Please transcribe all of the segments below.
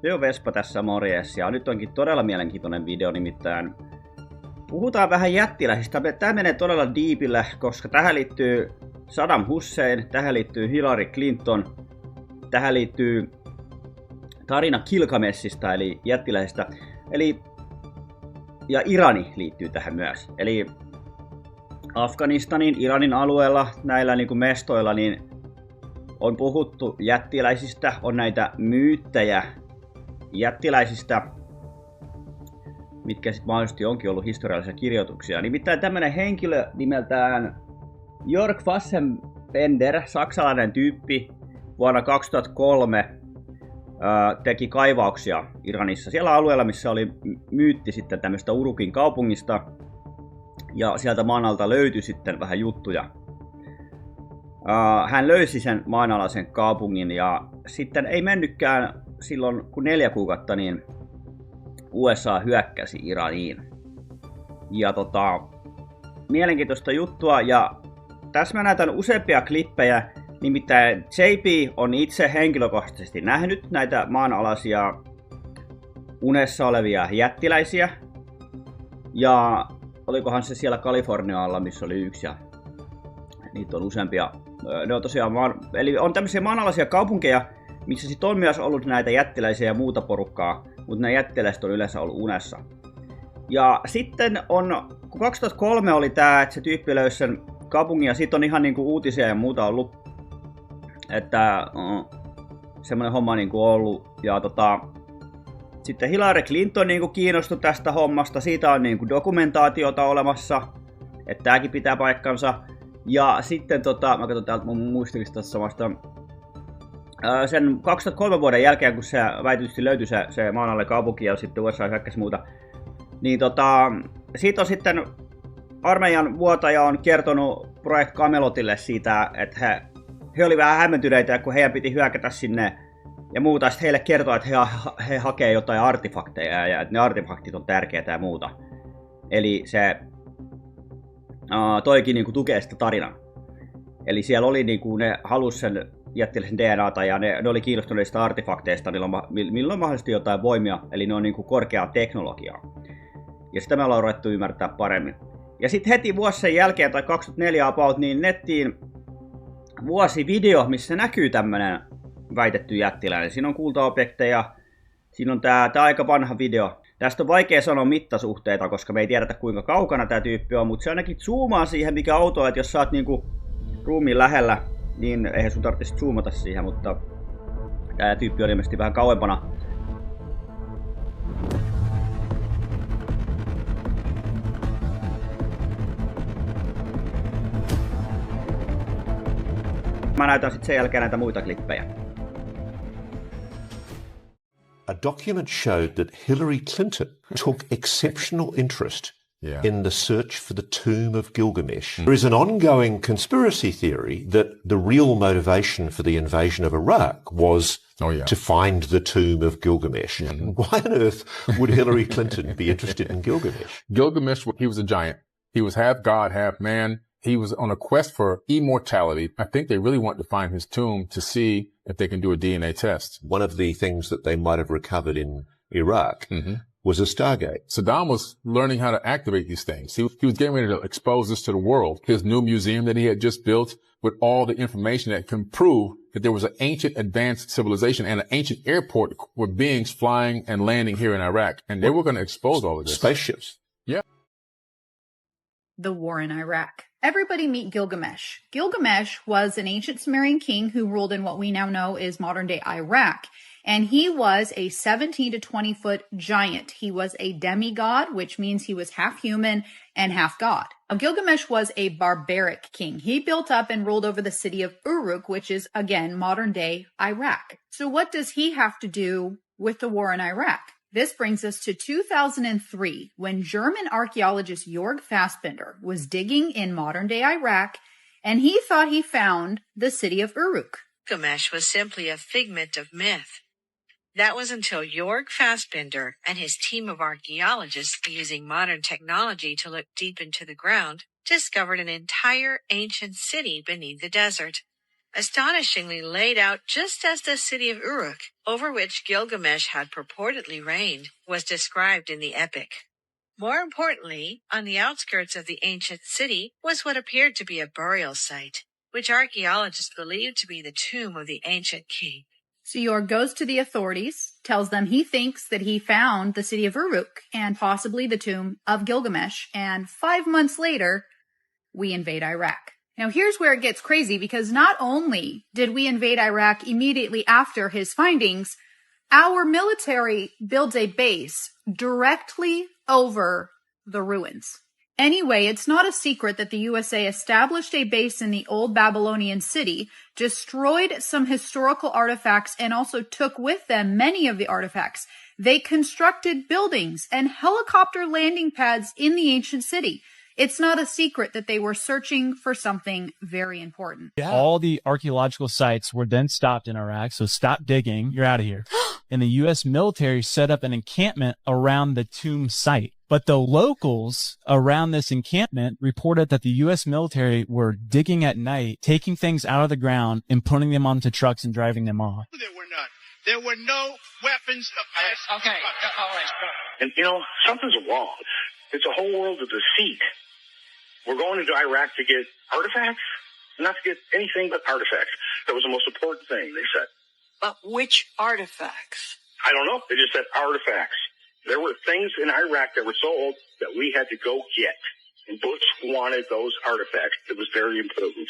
Joo, Wespa tässä morjes, ja nyt onkin todella mielenkiintoinen video, nimittäin puhutaan vähän jättiläisistä. Tämä menee todella diipille, koska tähän liittyy Saddam Hussein, tähän liittyy Hillary Clinton, tähän liittyy tarina Gilgameshista, eli jättiläisistä, ja Irani liittyy tähän myös. Eli Afganistanin, Iranin alueella, näillä niin kuin mestoilla, niin on puhuttu jättiläisistä, on näitä myyttejä jättiläisistä, mitkä sitten mahdollisesti onkin ollut historiallisia kirjoituksia. Nimittäin tämmöinen henkilö nimeltään Jörg Fassenbender, saksalainen tyyppi, vuonna 2003 teki kaivauksia Iranissa. Siellä alueella, missä oli myytti sitten tämmöistä Urukin kaupungista, ja sieltä maan alta löytyi sitten vähän juttuja. Hän löysi sen maanalaisen kaupungin, ja sitten ei mennytkään silloin kun 4 kuukautta, niin USA hyökkäsi Iraniin. Ja mielenkiintoista juttua, ja tässä mä näytän useampia klippejä, nimittäin JP on itse henkilökohtaisesti nähnyt näitä maanalaisia unessa olevia jättiläisiä, ja olikohan se siellä Kalifornialla, missä oli yksi, ja niitä on useampia. Ne on tosiaan eli on tämmöisiä maanalaisia kaupunkeja, missä sitten on myös ollut näitä jättiläisiä ja muuta porukkaa, mutta nämä jättiläiset on yleensä ollut unessa. Ja sitten kun 2003 oli tämä, että se tyyppi löysi sen kaupungin, ja sitten on ihan niinku uutisia ja muuta ollut, että semmoinen homma niinku ollut. Ja sitten Hillary Clinton niinku kiinnostui tästä hommasta, siitä on niinku dokumentaatiota olemassa, että tämäkin pitää paikkansa. Ja sitten mä katson täältä mun muistikista samasta. Sen 2003 vuoden jälkeen, kun se väitysti löytyi se maan alle kaupunki ja sitten USA hyökkäsi muuta, niin siitä on sitten armeijan vuotaja on kertonut Projekt Camelotille siitä, että he oli vähän hämmentyneitä, kun heidän piti hyökätä sinne ja muuta. Sitten heille kertoo, että he hakee jotain artifakteja ja että ne artifaktit on tärkeitä ja muuta. Eli se toikin niinku tukee sitä tarinaa. Eli siellä oli niinku, ne halusi sen jättiläisen DNAta ja ne oli kiinnostuneista artifakteista, millä on mahdollisesti jotain voimia, eli ne on niinku korkeaa teknologiaa. Ja sitä me ollaan ruvettu ymmärtää paremmin. Ja sitten heti vuosi sen jälkeen, tai 2004 about, niin nettiin vuosivideo, missä näkyy tämmönen väitetty jättiläinen. Siinä on kultaobjekteja, siinä on tää aika vanha video. Tästä on vaikea sanoa mittasuhteita, koska me ei tiedetä kuinka kaukana tämä tyyppi on, mutta se ainakin zoomaa siihen, mikä outoa, että jos sä oot niinku ruumiin lähellä, niin eihän sun tarvitsisi zoomata siihen, mutta tämä tyyppi on ilmeisesti vähän kauempana. Mä näytän sitten sen jälkeen näitä muita klippejä. A document showed that Hillary Clinton took exceptional interest in the search for the tomb of Gilgamesh. There is an ongoing conspiracy theory that the real motivation for the invasion of Iraq was to find the tomb of Gilgamesh. Why on earth would Hillary Clinton be interested in Gilgamesh? Gilgamesh, he was a giant. He was half god, half man. He was on a quest for immortality. I think they really want to find his tomb to see if they can do a DNA test. One of the things that they might have recovered in Iraq was a Stargate. Saddam was learning how to activate these things. He was getting ready to expose this to the world. His new museum that he had just built with all the information that can prove that there was an ancient advanced civilization and an ancient airport with beings flying and landing here in Iraq. And they were going to expose all of this. Spaceships. Yeah. The war in Iraq. Everybody meet Gilgamesh. Gilgamesh was an ancient Sumerian king who ruled in what we now know is modern-day Iraq. And he was a 17 to 20 foot giant. He was a demigod, which means he was half human and half god. Gilgamesh was a barbaric king. He built up and ruled over the city of Uruk, which is, again, modern-day Iraq. So what does he have to do with the war in Iraq? This brings us to 2003, when German archaeologist Jörg Fassbinder was digging in modern-day Iraq, and he thought he found the city of Uruk. Gilgamesh was simply a figment of myth. That was until Jörg Fassbinder and his team of archaeologists, using modern technology to look deep into the ground, discovered an entire ancient city beneath the desert. astonishingly laid out just as the city of Uruk, over which Gilgamesh had purportedly reigned, was described in the epic. More importantly, on the outskirts of the ancient city was what appeared to be a burial site, which archaeologists believed to be the tomb of the ancient king. Sior goes to the authorities, tells them he thinks that he found the city of Uruk and possibly the tomb of Gilgamesh, and 5 months later, we invade Iraq. Now here's where it gets crazy, because not only did we invade Iraq immediately after his findings, our military builds a base directly over the ruins. Anyway, it's not a secret that the USA established a base in the old Babylonian city, destroyed some historical artifacts, and also took with them many of the artifacts. They constructed buildings and helicopter landing pads in the ancient city. It's not a secret that they were searching for something very important. Yeah. All the archaeological sites were then stopped in Iraq, so stop digging, you're out of here. And the U.S. military set up an encampment around the tomb site. But the locals around this encampment reported that the U.S. military were digging at night, taking things out of the ground and putting them onto trucks and driving them off. There were none. There were no weapons of mass. Okay, all right. And, something's wrong. It's a whole world of deceit. We're going into Iraq to get artifacts, not to get anything but artifacts. That was the most important thing, they said. But which artifacts? I don't know. They just said artifacts. There were things in Iraq that were so old that we had to go get. And Bush wanted those artifacts. It was very important.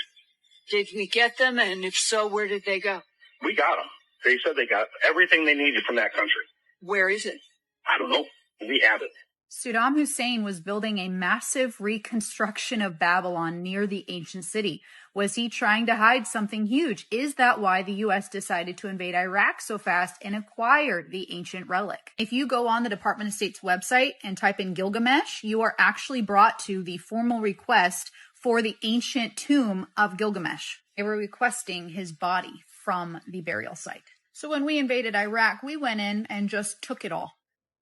Did we get them? And if so, where did they go? We got them. They said they got everything they needed from that country. Where is it? I don't know. We have it. Saddam Hussein was building a massive reconstruction of Babylon near the ancient city. Was he trying to hide something huge? Is that why the U.S. decided to invade Iraq so fast and acquire the ancient relic? If you go on the Department of State's website and type in Gilgamesh, you are actually brought to the formal request for the ancient tomb of Gilgamesh. They were requesting his body from the burial site. So when we invaded Iraq, we went in and just took it all.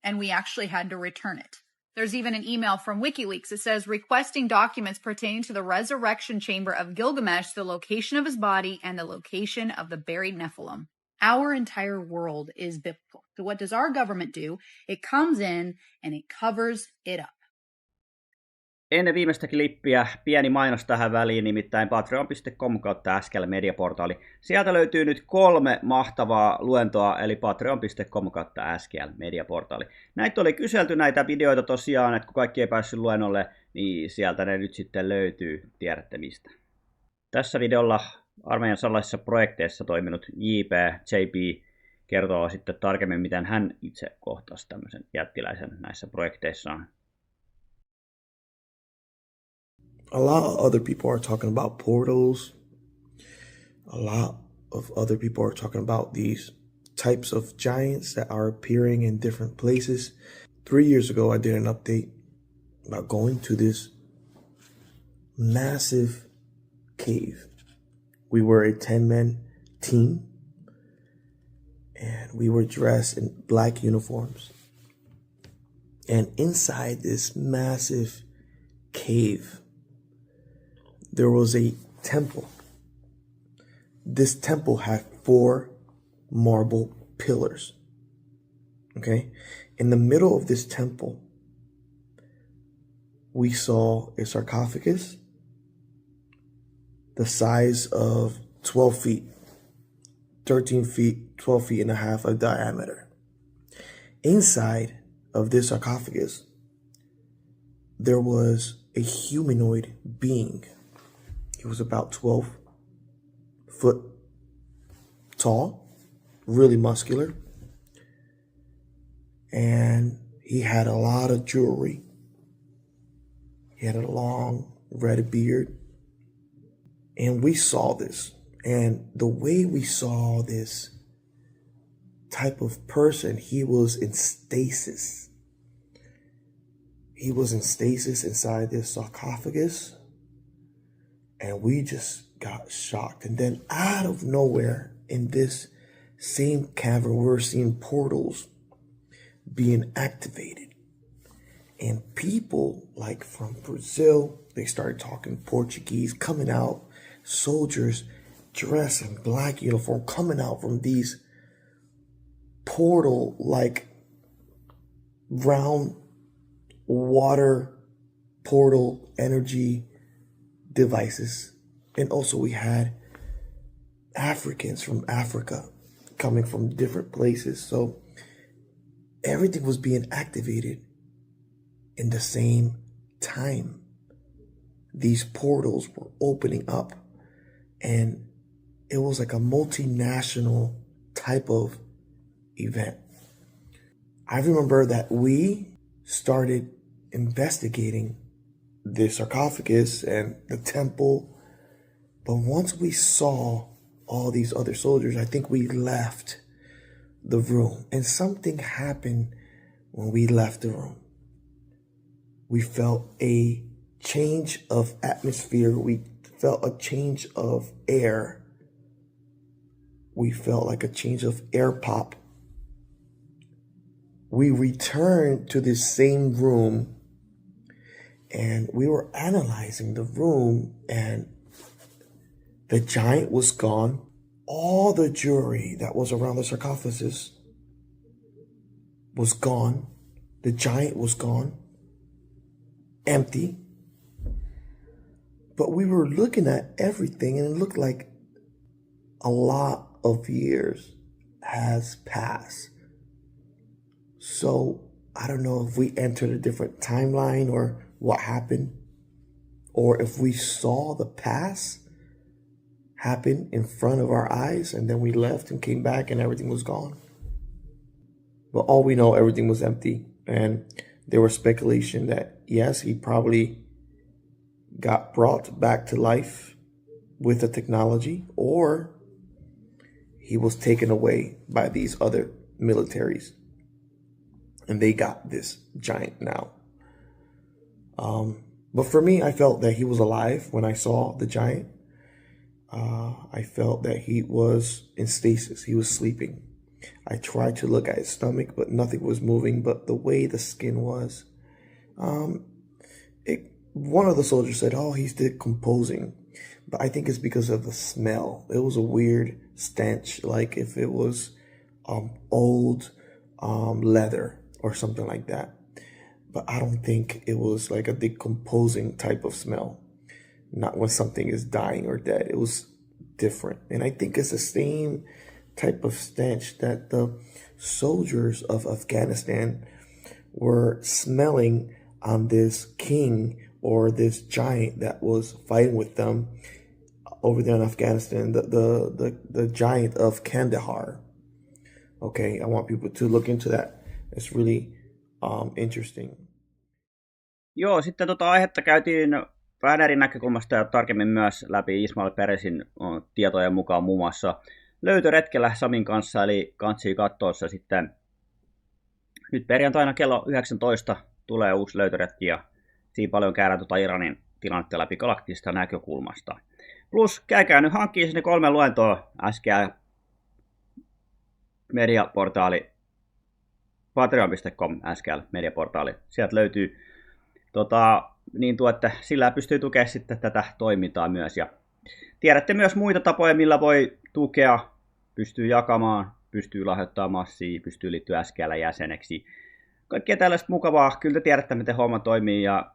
And we actually had to return it. There's even an email from WikiLeaks that says requesting documents pertaining to the resurrection chamber of Gilgamesh, the location of his body, and the location of the buried Nephilim. Our entire world is biblical. So what does our government do? It comes in and it covers it up. Ennen viimeistä klippiä pieni mainos tähän väliin, nimittäin patreon.com kautta SGL Mediaportaali. Sieltä löytyy nyt 3 mahtavaa luentoa, eli patreon.com kautta SGL Mediaportaali. Näitä oli kyselty näitä videoita tosiaan, että kun kaikki ei päässyt luennolle, niin sieltä ne nyt sitten löytyy, tiedätte mistä. Tässä videolla armeijan salaisissa projekteissa toiminut JP kertoo sitten tarkemmin, miten hän itse kohtasi tämmöisen jättiläisen näissä projekteissaan. A lot of other people are talking about portals. A lot of other people are talking about these types of giants that are appearing in different places. 3 years ago, I did an update about going to this massive cave. We were a 10-man team, and we were dressed in black uniforms. And inside this massive cave, there was a temple. This temple had 4 marble pillars. Okay? In the middle of this temple, we saw a sarcophagus the size of 12 feet, 13 feet, 12 feet and a half of diameter. Inside of this sarcophagus, there was a humanoid being. He was about 12 foot tall, really muscular, and he had a lot of jewelry. He had a long red beard, and we saw this. And the way we saw this type of person, he was in stasis. He was in stasis inside this sarcophagus. And we just got shocked. And then out of nowhere, in this same cavern, we were seeing portals being activated. And people like from Brazil, they started talking Portuguese, coming out, soldiers dressed in black uniform coming out from these portal-like round water portal energy devices. And also we had Africans from Africa coming from different places. So everything was being activated in the same time. These portals were opening up, and it was like a multinational type of event. I remember that we started investigating the sarcophagus and the temple, but once we saw all these other soldiers, I think we left the room, and something happened when we left the room. We felt a change of atmosphere. We felt a change of air. We felt like a change of air pop. We returned to this same room, and we were analyzing the room, and the giant was gone. All the jewelry that was around the sarcophagus was gone. The giant was gone. Empty. But we were looking at everything, and it looked like a lot of years has passed. So I don't know if we entered a different timeline or what happened, or if we saw the past happen in front of our eyes and then we left and came back and everything was gone. But all we know, everything was empty. And there was speculation that, yes, he probably got brought back to life with the technology, or he was taken away by these other militaries and they got this giant now. But for me, I felt that he was alive when I saw the giant. I felt that he was in stasis. He was sleeping. I tried to look at his stomach, but nothing was moving. But the way the skin was, one of the soldiers said, "Oh, he's decomposing." But I think it's because of the smell. It was a weird stench, like if it was old leather or something like that. But I don't think it was like a decomposing type of smell. Not when something is dying or dead. It was different. And I think it's the same type of stench that the soldiers of Afghanistan were smelling on this king or this giant that was fighting with them over there in Afghanistan, the giant of Kandahar. Okay, I want people to look into that. It's really interesting. Joo, sitten aihetta käytiin vähän eri näkökulmasta ja tarkemmin myös läpi Ismail Peresin tietojen mukaan muun muassa löytöretkellä Samin kanssa, eli kantsii kattoossa sitten nyt perjantaina kello 19 tulee uusi löytöretki ja siinä paljon käydään Iranin tilannetta läpi galaktisesta näkökulmasta. Plus käykää nyt hankkii sinne 3 luentoa SGL mediaportaali patreon.com SGL mediaportaali. Sieltä löytyy että sillä pystyy tukemaan sitten tätä toimintaa myös. Ja tiedätte myös muita tapoja, millä voi tukea, pystyy jakamaan, pystyy lahjoittamaan massia, pystyy liittyä SGL-jäseneksi. Kaikkea tällaista mukavaa. Kyllä te tiedätte, miten homma toimii ja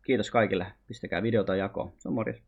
kiitos kaikille. Pistäkää videota jakoon. Se on morjens.